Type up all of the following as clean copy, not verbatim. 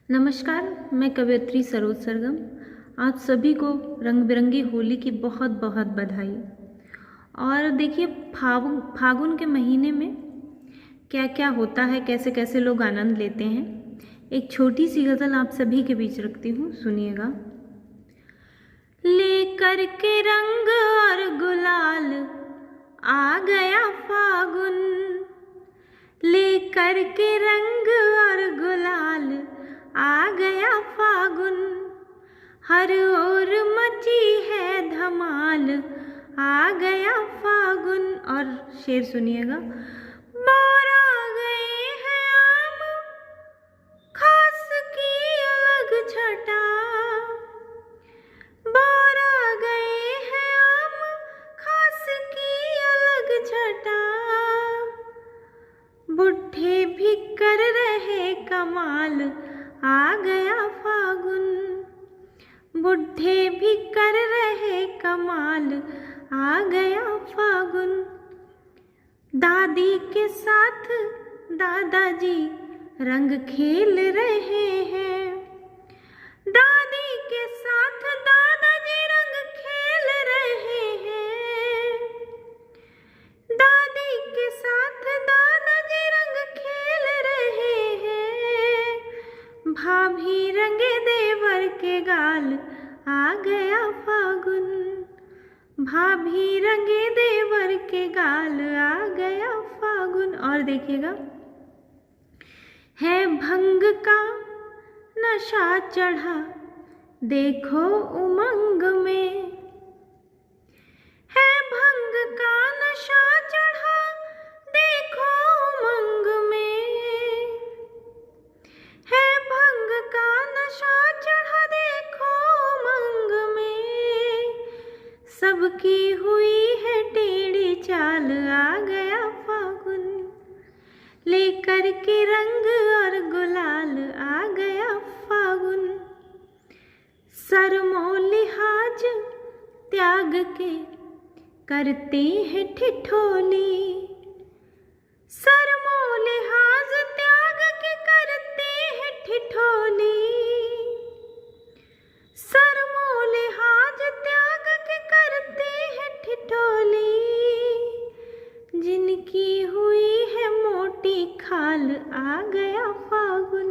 नमस्कार, मैं कवयित्री सरोज सरगम। आप सभी को रंग बिरंगी होली की बहुत बहुत बधाई। और देखिए, फागुन के महीने में क्या क्या होता है, कैसे कैसे लोग आनंद लेते हैं, एक छोटी सी गज़ल आप सभी के बीच रखती हूँ, सुनिएगा। लेकर के रंग और गुलाल आ गया फागुन, लेकर के रंग और गुलाल आ गया फागुन, हर ओर मची है धमाल, आ गया फागुन। और शेर सुनिएगा। बोर आ गए हैं आम, खास की अलग छटा, बोर आ गए हैं आम, खास की अलग छटा, बुढ़े भी कर रहे कमाल, आ गया फागुन, बुढ़े भी कर रहे कमाल, आ गया फागुन। दादी के साथ दादाजी रंग खेल रहे हैं, दादी के साथ दादाजी रंग खेल रहे हैं, दादी के साथ दादाजी रंग खेल रहे हैं, भाभी रंगे देवर के गाल, आ गया फागुन, भाभी रंगे देवर के गाल, आ गया फागुन। और देखिएगा, है भंग का नशा चढ़ा देखो उमंग में, है भंग का नशा चढ़ा देखो उमंग में, है भंग का नशा चढ़ा देखो उमंग में, सबकी हुई है टेढ़ी चाल, आ गया फागुन, लेकर के रंग और गुलाल, आ गया फागुन। शर्मो लिहाज त्याग के करते हैं ठिठोली, शर्मो लिहाज त्याग के करते हैं ठिठोली, शर्मो लिहाज त्याग के करते हैं ठिठोली, जिनकी हुई है मोटी खाल, आ गया फागुन,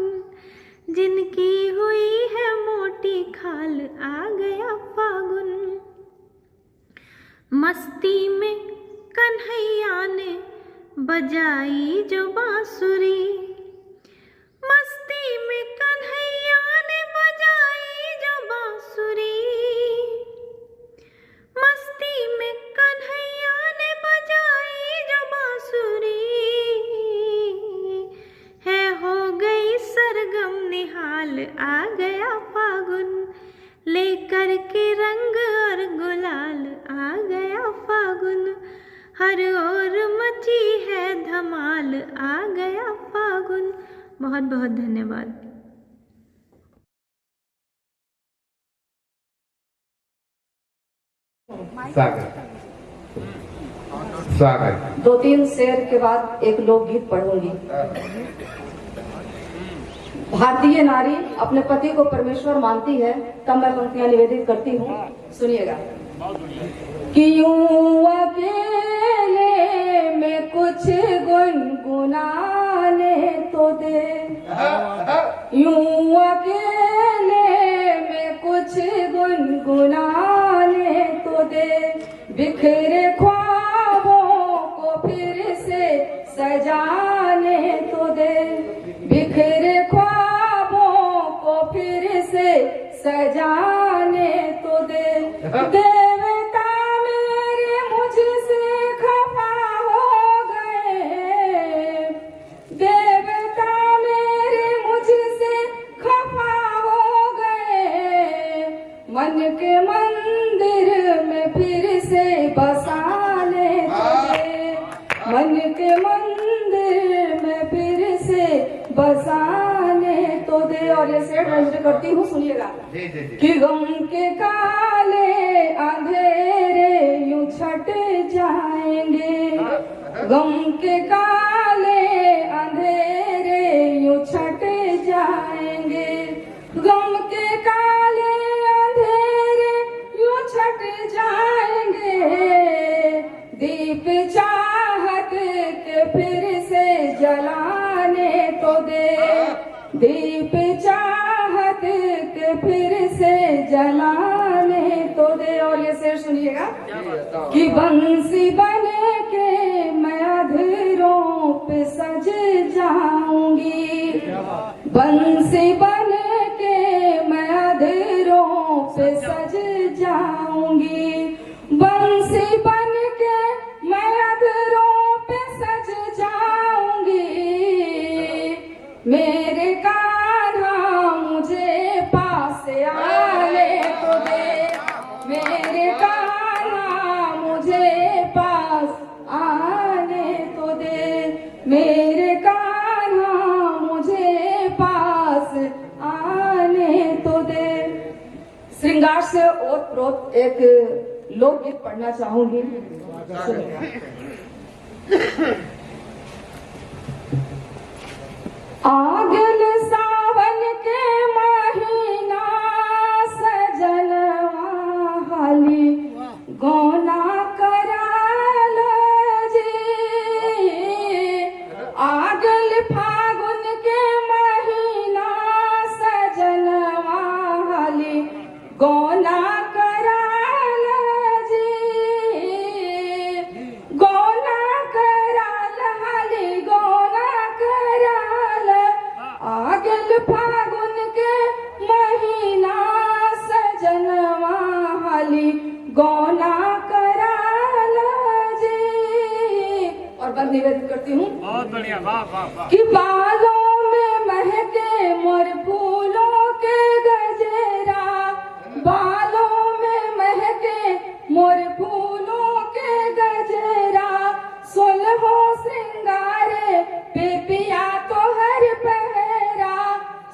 जिनकी हुई है मोटी खाल, आ गया फागुन। मस्ती में कन्हैया ने बजाई जो बांसुरी, मस्ती में कन्हैया ने बजाई जो बांसुरी, मस्ती में कन्हैया ने बजाई जो बांसुरी, है हो गई सरगम निहाल, आ गया फागुन, लेकर के रंग और गुलाल, आ गया फागुन, हर ओर मची है धमाल, आ गया फागुन। बहुत बहुत धन्यवाद। स्वागत। 2-3 शेर के बाद एक लोकगीत पढ़ूंगी। भारतीय नारी अपने पति को परमेश्वर मानती है, तब मैं पंक्तियां निवेदित करती हूँ, सुनिएगा। कि यूं अकेले में कुछ गुनगुनाने तो दे, यूं अकेले में कुछ गुनगुनाने तो दे, बिखरे ख्वाबों को फिर से सजाने तो दे, बिखरे ख्वाबों को फिर से सजाने तो दे, देवता मेरे मुझसे खफा हो गए, देवता मेरे मुझसे खफा हो गए, मन के मंदिर में फिर से बसाने तो दे, मन के मंदिर में फिर से बसाने तो दे। और ये शेर मैं करती हूँ, सुनिएगा। कि गम के काले अंधेरे यूं छट जाएंगे, गम के काले अंधेरे यूं छट जाएंगे, तो दे, दीप चाहत के फिर से जलाने तो दे। और ये शेर सुनिएगा कि बंसी बने के मैं अधरों पे सज जाऊंगी, बंसी बने के मैं अधरों पे सज जाऊंगी, बंसी बन के मैं अधरों पे सज जाऊंगी। मेरे कान्हा मुझे पास आने तो दे, मेरे कान्हा मुझे पास आने तो दे, मेरे कान्हा मुझे पास आने तो दे। श्रृंगार से ओतप्रोत एक लोकगीत पढ़ना चाहूंगी। आगल सावन के महीना सजनवा हाली गौना कराल जी, आगल फागुन के महीना सजनवा हाली गौना कराल जी, गौना कराल हाली गौना कराल, आगल फागुन के महीना सजनवा हाली गौना कराल जी। और बंद निवेदन करती हूँ, बहुत बढ़िया, वाह वाह वाह। कि बालों में महके मोर फूलों के गजरा, बालों में महके मोर फूलों के गजरा, सोलहो श्रृंगारे पे पिया तो हर पहरा,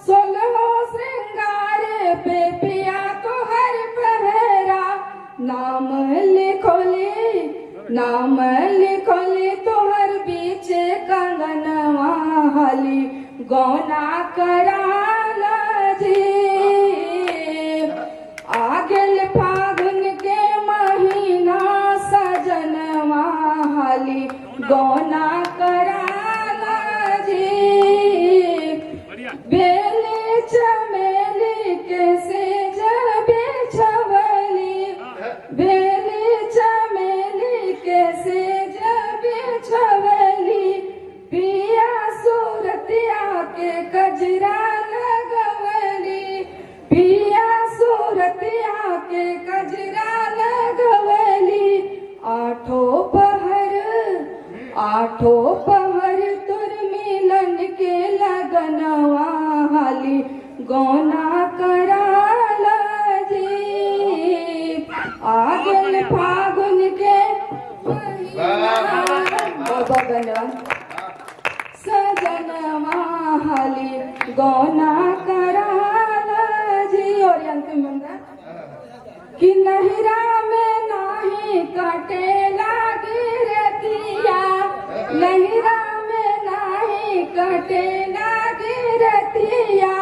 सोलहो श्रृंगारे पे पिया तो हर पहरा। नाम लिखोली, नाम लिखोली तोहर बीच कंगनवा हाली गौना कराल जी, आगल फागुन के महीना सजनवा हाली गौना कराल जी। बेली चमेली के सेज बिछवली, बेली चमेली के सेज बिछवली, पिया सूरतिया के कजरा लगवली, पिया सूरतिया के कजरा लगवली। आठों पहर तुर मिलन के लगनवा हाली गौना कराल जी, आगल फागुन के बहुत बहुत धन्यवाद। सजनवा हाली गौना कराल जी। और ये अंतिम मंगल कि नहिरा में नाही कटे लागी रतिया, नहिरा में नाही कटे लागी रतिया,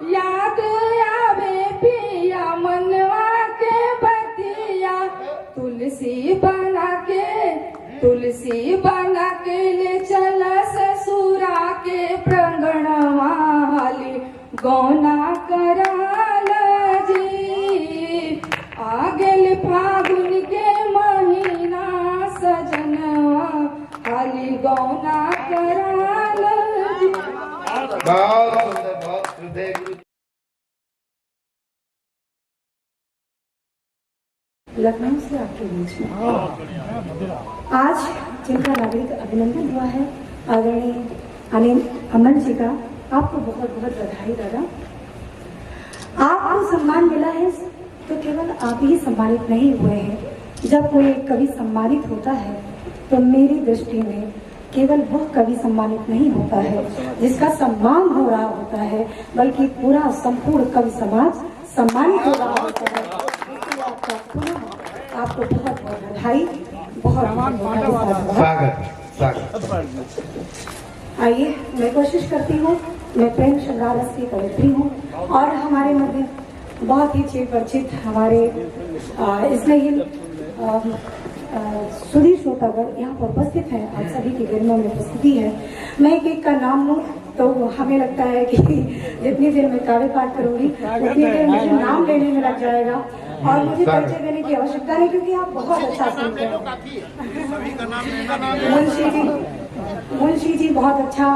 याद आवे पिया मनवा के बतिया, तुलसी बना के ले चला ससुरा के प्रांगणवा हाली गौना कराल जी, आगल फागुन के महीना सजनवा हाली गौना कराल जी। बहुत सुंदर। लखनऊ से आपके बीच में आज जिनका नागरिक अभिनंदन हुआ है, आदरणीय अमन जी का, आपको बहुत बहुत बधाई दादा। आपको सम्मान मिला है तो केवल आप ही सम्मानित नहीं हुए हैं। जब कोई कवि सम्मानित होता है तो मेरी दृष्टि में केवल वह कवि सम्मानित नहीं होता है जिसका सम्मान हो रहा होता है, बल्कि पूरा संपूर्ण कवि समाज सम्मानित हो रहा होता है। आपको बहुत बहुत बधाई, बहुत स्वागत। आइए, मैं कोशिश करती हूँ, मैं प्रेम श्रृंगार रस की कवित्री हूँ और हमारे मध्य बहुत ही चिर परिचित हमारे स्नेहिल सुधीर श्रोतागढ़ यहाँ पर उपस्थित हैं। आप सभी की गरिमा में उपस्थिति है। मैं एक एक का नाम लूँ तो हमें लगता है कि जितनी देर मैं काव्य पाठ करूंगी उतनी देर मुझे नाम लेने में लग जाएगा और मुझे परिचय देने की आवश्यकता नहीं, क्योंकि आप बहुत अच्छा सुनते हैं। मुंशी जी बहुत अच्छा,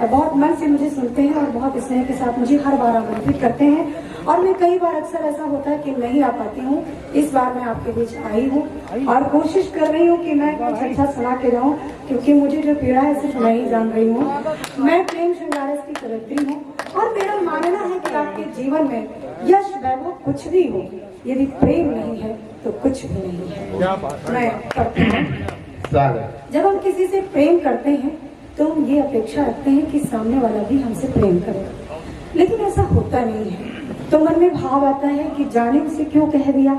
बहुत मन से मुझे सुनते हैं और बहुत स्नेह के साथ मुझे हर बार आमंत्रित करते हैं। और मैं कई बार अक्सर ऐसा होता है कि नहीं आ पाती हूँ, इस बार मैं आपके बीच आई हूँ और कोशिश कर रही हूँ कि मैं कुछ अच्छा सुना के जाऊँ, क्योंकि मुझे जो पीड़ा है सिर्फ मैं ही जान रही हूँ। मैं प्रेम श्रृंगारस की कवित्री हूँ और मेरा मानना है कि आपके जीवन में यश वैभव कुछ भी हो, यदि प्रेम नहीं है तो कुछ भी नहीं है। मैं करती हूँ, जब हम किसी से प्रेम करते हैं तो हम ये अपेक्षा रखते हैं कि सामने वाला भी हमसे प्रेम करे, लेकिन ऐसा होता नहीं है। तो मन में भाव आता है कि जाने उसे क्यों कह दिया,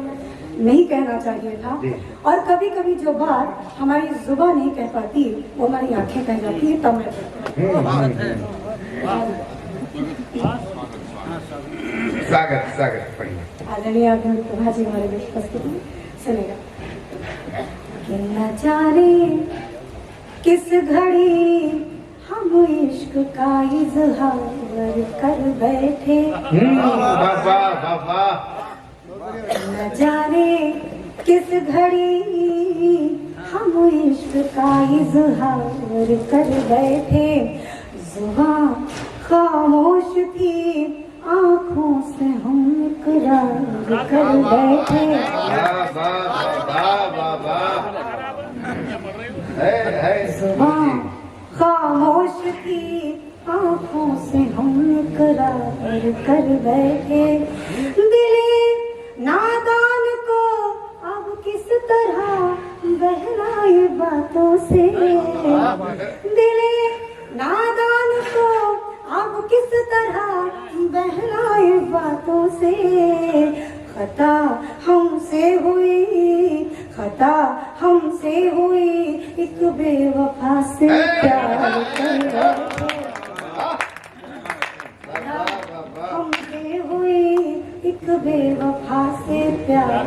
नहीं कहना चाहिए था। और कभी कभी जो बात हमारी जुबान नहीं कह पाती वो हमारी आंखें कह जाती है, तब मैं स्वागत आदरणीय प्रभा जी हमारे बीच उपस्थित हैं, सुनेगा। न जाने किस घड़ी हम इश्क का इजहार कर बैठे, न जाने किस घड़ी हम इश्क का इजहार कर बैठे। जुबान खामोश थी, आँखों से हम इकरार कर बैठे। जुबान खामोश थी, आँखों से हम इकरार कर बैठे। दिले नादान को अब किस तरह बहलाए बातों से, दिले नादान को अब किस तरह बहलाए बातों से। खता हमसे हुई, खता हमसे हुई, एक बेवफा से प्यार कर बैठे। हमसे हुई, एक बेवफा से प्यार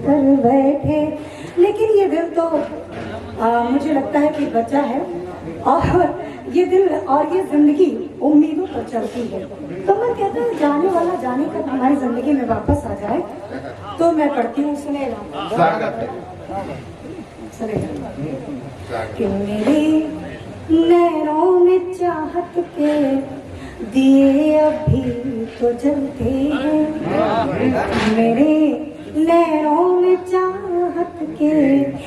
कर बैठे। लेकिन ये दिल तो मुझे लगता है कि बच्चा है और ये दिल और ये जिंदगी उम्मीदों पर चलती है। तो मैं कहता हूँ जाने वाला जाने का हमारी जिंदगी में वापस आ जाए। तो मैं पढ़ती हूँ, सुनेगा कि मेरे नैनों में चाहत के दिए अभी तो जलते हैं, मेरे नैनों में चाहत के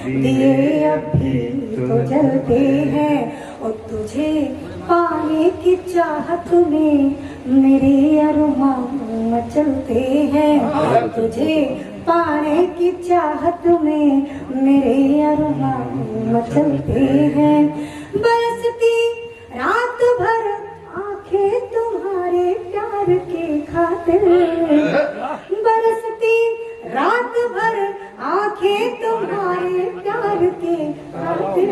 दिए अभी तो जलते हैं। और तुझे पाने की चाहत में मेरे अरमान मचलते हैं, तुझे पाने की चाहत में मेरे अरमान मचलते हैं। बरसती रात भर आंखें तुम्हारे प्यार के खातिर, बरसती रात भर आंखें तुम्हारे प्यार के खातिर।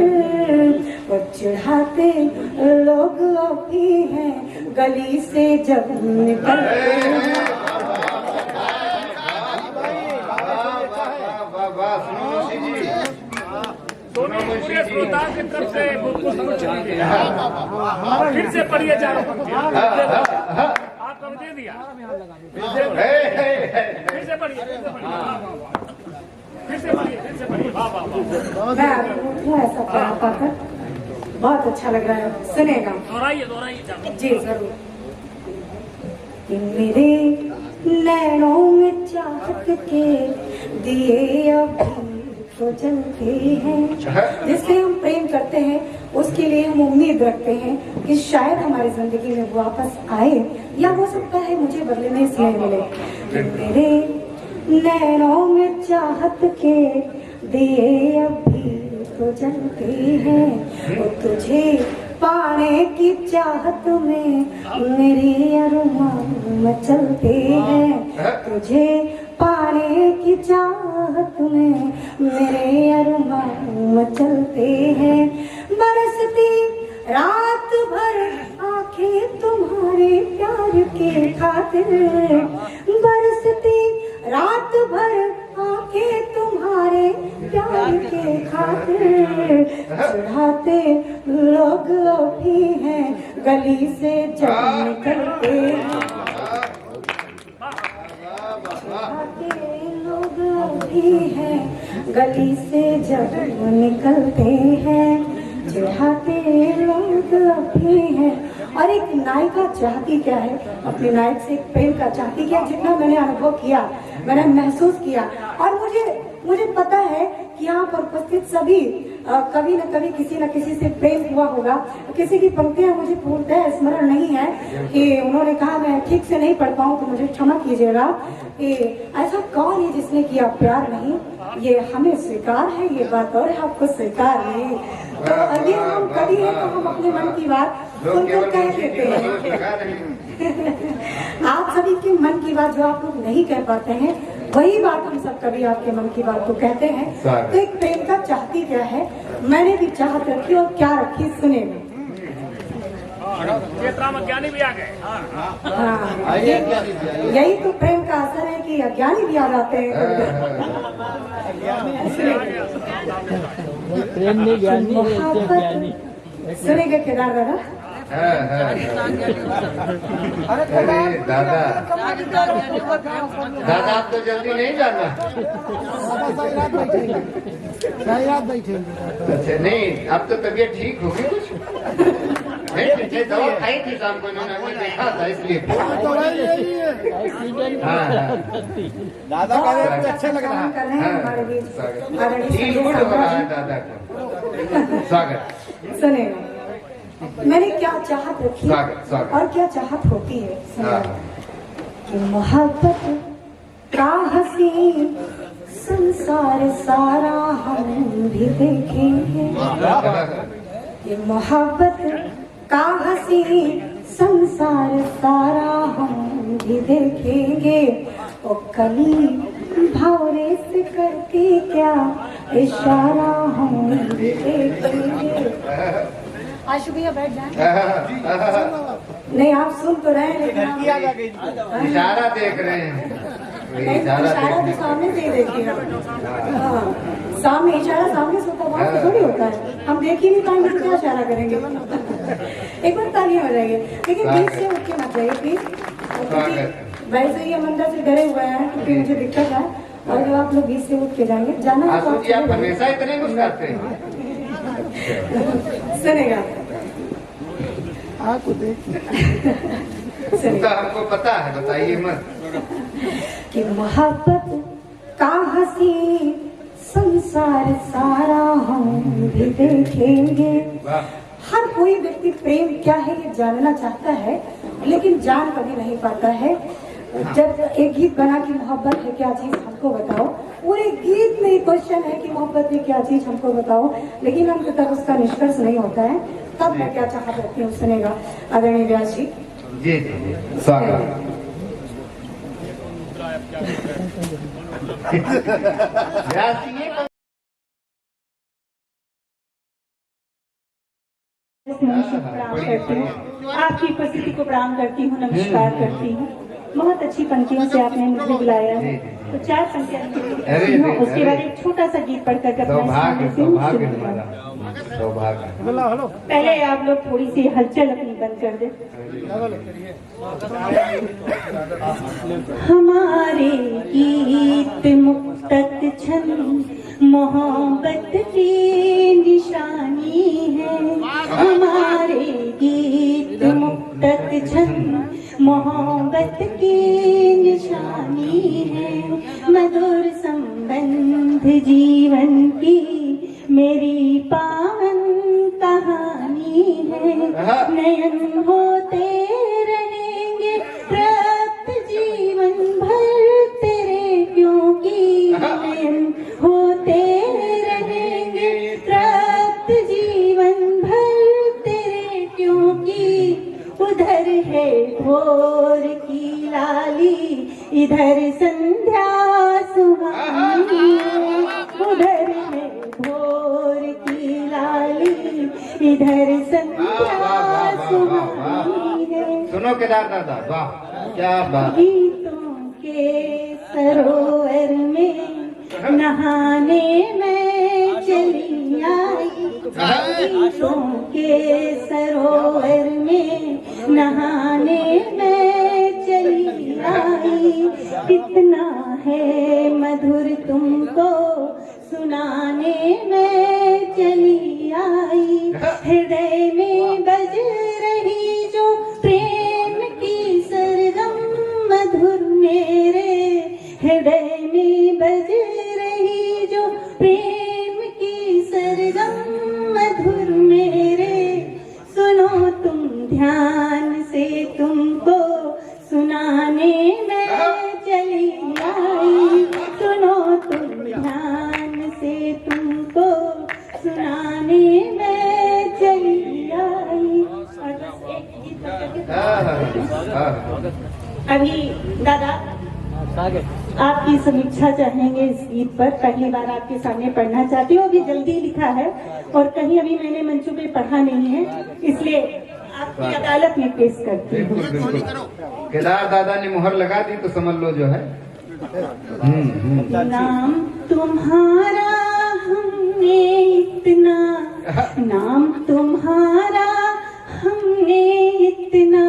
वो चिढ़ाते लोग अभी हैं गली से जब निकलते हैं। पूरे श्रोता की तरफ से फिर से पढ़िए चारों आपको दे दिया, फिर से पढ़िए, फिर से पढ़िए। मैं ऐसा पढ़ा पाकर बहुत अच्छा लग रहा है, सुनेगा। दोहराइए जी जरूर। कि मेरे नैनों में चाहत के दिए अभी तो जलते हैं। जिससे हम प्रेम करते हैं उसके लिए हम उम्मीद रखते हैं कि शायद हमारी जिंदगी में वो वापस आए, या हो सकता है मुझे बदले में स्नेह मिले। कि मेरे नैनों में चाहत के दिए अभी तो जलते हैं। और तुझे पाने की चाहत में मेरी अरमान मचलते हैं, तुझे पाने की चाहत में मेरे अरमान मचलते हैं। बरसती रात भर आंखें तुम्हारे प्यार के खातिर, बरसती रात भर आंखें तुम्हारे प्यार के खातिर। चढ़ाते लोग अभी हैं गली से जब निकलते लोग भी हैं, गली से जब निकलते हैं, चिढ़ाते लोग भी हैं। और एक नायिका चाहती क्या है, अपने नायक से एक प्रेम का चाहती क्या, जितना मैंने अनुभव किया, मैंने महसूस किया, और मुझे पता है कि यहाँ पर उपस्थित सभी कभी न कभी किसी न किसी से प्रेम हुआ होगा। किसी की पंक्तियां मुझे पूर्णतः स्मरण नहीं है कि उन्होंने कहा, मैं ठीक से नहीं पढ़ पाऊँ तो मुझे क्षमा कीजिएगा, कि ऐसा कौन है जिसने किया प्यार नहीं, ये हमें स्वीकार है, ये बात और आपको स्वीकार नहीं। तो अभी हम कभी है तो हम अपने मन की बात खुलकर कह देते हैं। आप सभी के मन की बात जो आप लोग नहीं कह पाते हैं, वही बात हम सब कभी आपके मन की बात को कहते हैं। तो एक प्रेम का चाहती क्या है, मैंने भी चाहत रखी और क्या रखी, सुने। ज्ञानी भी आ गए। हाँ, यही तो प्रेम का असर है कि अज्ञानी भी आ जाते हैं। प्रेम नहीं ज्ञानी, सुनेंगे केदार दादा। अरे दादा, दादा आप तो जल्दी नहीं जाना। अच्छा नहीं, अब तो तबीयत ठीक होगी कुछ नहीं, पीछे दवा खाई थी शाम को, इन्होंने हमें देखा था इसलिए। हाँ दादा का अच्छा लग रहा है। फील गुड हो रहा है दादा को। स्वागत। सुने, मैंने क्या चाहत रखी स्वागत। और क्या चाहत होती है, कि मोहब्बत का हसी संसार सारा हम भी देखेंगे, ये मोहब्बत का हसी संसार सारा हम भी देखेंगे, और कली भावरे से करके क्या इशारा हम भी देखेंगे। आशु भैया बैठ जाए। नहीं, आप सुन तो रहे हैं, लेकिन इशारा देख रहे हैं। इशारा तो सामने से ही देखिएगा। हाँ, सामने इशारा सामने से होता, वहाँ से थोड़ी होता है। हम देख ही नहीं पाएंगे तो क्या इशारा करेंगे। एक बार तालियां हो जाएंगे, लेकिन बीच से उठ के मत जाइए प्लीज। वैसे ही हम अंदर से डरे हुए हैं क्योंकि मुझे दिक्कत है, और जब आप लोग बीच से उठ के जाएंगे, जाना है तो आप हमेशा इतने मुस्कुराते हैं। सुनेगा आपको देख तो हमको पता है, बताइए मत। कि मोहब्बत का हसी संसार सारा हम भी देखेंगे। हर कोई व्यक्ति प्रेम क्या है ये जानना चाहता है, लेकिन जान कभी नहीं पाता है। जब एक गीत बना कि मोहब्बत है क्या चीज हमको बताओ, पूरे गीत में क्वेश्चन है कि मोहब्बत है क्या चीज हमको बताओ, लेकिन अंत तक उसका निष्कर्ष नहीं होता है। तब मैं क्या चाहत रखती हूँ, सुनेगा आदरणीय व्यास जी। जी स्वागत। व्यास जी प्रणाम करती हूँ, आपकी उपस्थिति को प्रणाम करती हूँ, नमस्कार करती हूँ। बहुत अच्छी पंक्तियों से आपने मुझे बुलाया है, तो 4 पंक्तियां उसके बाद एक छोटा सा गीत पढ़ करके पहले आप लोग थोड़ी सी हलचल अपनी बंद कर दे। हमारे गीत मुक्तक छंद मोहब्बत की निशानी है, हमारे गीत मुक्तक छंद मोहब्बत की निशानी है, मधुर संबंध जीवन की मेरी पावन कहानी है, नयन होते रहेंगे रक्त जीवन भर तेरे, क्योंकि नयन होते रहेंगे रक्त जीवन भर तेरे, क्योंकि उधर है भोर की लाली, इधर संध्या सुहानी, उधर है भोर की लाली, इधर संध्या सुहानी है। सुनो केदार दादा, वाह क्या बात। गीतों के सरोवर में नहाने में चली आई, गीतों के सरोवर में नहाने मैं चली आई, कितना है मधुर तुमको सुनाने मैं चली आई। हृदय में बज रही जो प्रेम की सरगम मधुर मेरे, हृदय में बज रही जो प्रेम की सरगम मधुर मेरे, सुनो तुम ध्यान से तुमको सुनाने मैं चली आई, सुनो तुम ध्यान से तुमको सुनाने मैं चली आई। और बस एक गीत अभी दादा आपकी समीक्षा चाहेंगे इस गीत पर। पहली बार आपके सामने पढ़ना चाहती हूँ, अभी जल्दी लिखा है और कहीं अभी मैंने मंचों पे पढ़ा नहीं है, इसलिए आपकी अदालत में पेश करती हूँ। केदार दादा ने मुहर लगा दी तो समझ लो जो है। नाम तुम्हारा हमने इतना, नाम तुम्हारा हमने इतना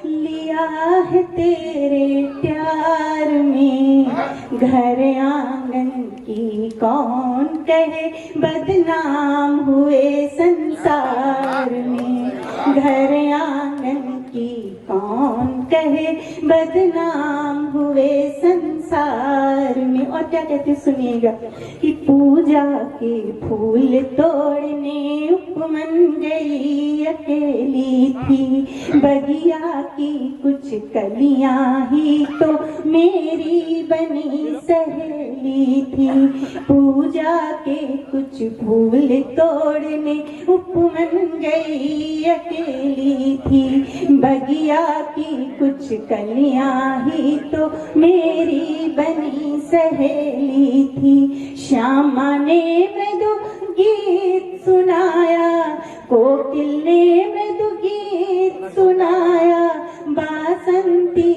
लिया है तेरे प्यार में, घर आंगन की कौन कहे बदनाम हुए संसार में, घर आंगन की कौन कहे बदनाम हुए संसार में। और क्या कहते सुनिएगा कि पूजा के फूल तोड़ने उपमन गई अकेली थी, बगिया की कुछ कलियां ही तो मेरी बनी सहेली थी, पूजा के कुछ फूल तोड़ने उपमन गई अकेली थी, बगिया की कुछ कलियां ही तो मेरी बनी सहेली थी। श्यामा ने मृदु गीत सुनाया, कोकिल ने मृदु गीत सुनाया, बासंती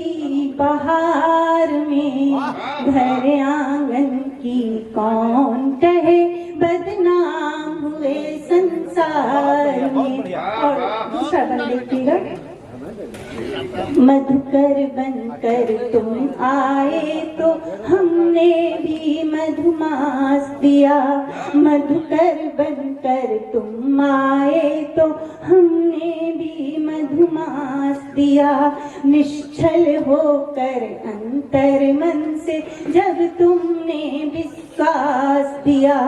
बहार में, घर आंगन की कौन कहे बदनाम हुए संसार में। और दूसरा बन देखिएगा, मधुकर बनकर तुम आए तो हमने भी मधुमास दिया, मधुकर बनकर तुम आए तो हमने भी मधुमास दिया, निश्चल होकर अंतर मन से जब तुमने विश्वास दिया,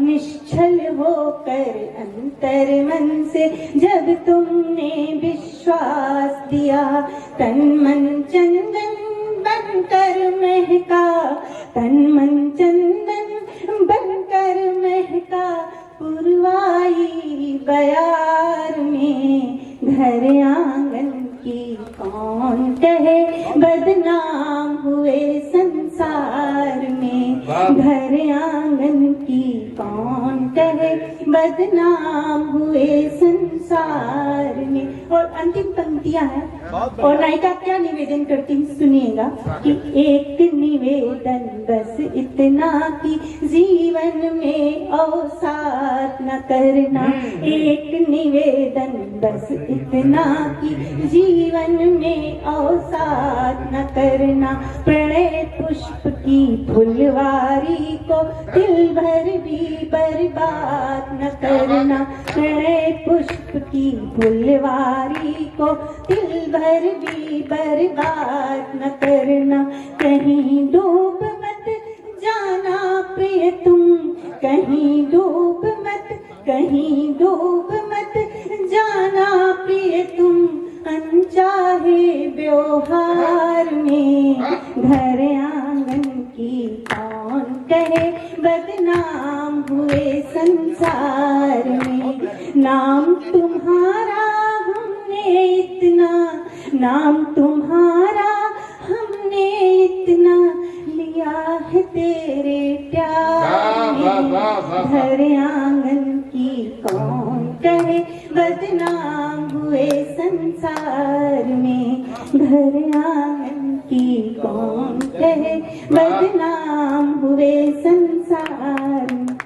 निश्चल होकर अंतर मन से जब तुमने विश्वास दिया, तन मन चंदन बनकर महका, तन मन चंदन बनकर महका, पुरवाई बयार में, घर आंगन की कौन कहे बदनाम हुए संसार में, घर आंगन की कौन कहे बदनाम हुए संसार में। और अंतिम पंक्तियां हैं और नायिका क्या निवेदन करती हूँ सुनिएगा कि एक निवेदन बस इतना कि जीवन में अवसाद न करना, एक निवेदन बस इतना कि जीवन में अवसाद न करना, प्रणय पुष्प की फुलवारी को दिल भर भी बर्बाद न करना, प्रणय पुष्प की फुलवारी को दिल भर भी बर्बाद न करना, कहीं डूब मत जाना प्रिय तुम, कहीं डूब मत, कहीं डूब मत जाना प्रिय तुम, अनचाहे व्यवहार में, घर आंगन की कौन कहे बदनाम हुए संसार में, नाम तुम्हारा हमने इतना, नाम तुम्हारा हमने इतना लिया है तेरे प्यार में, घर आंगन की कौन कहे बदनाम हुए संसार में, घर आंगन की कौन कहे बदनाम हुए संसार में।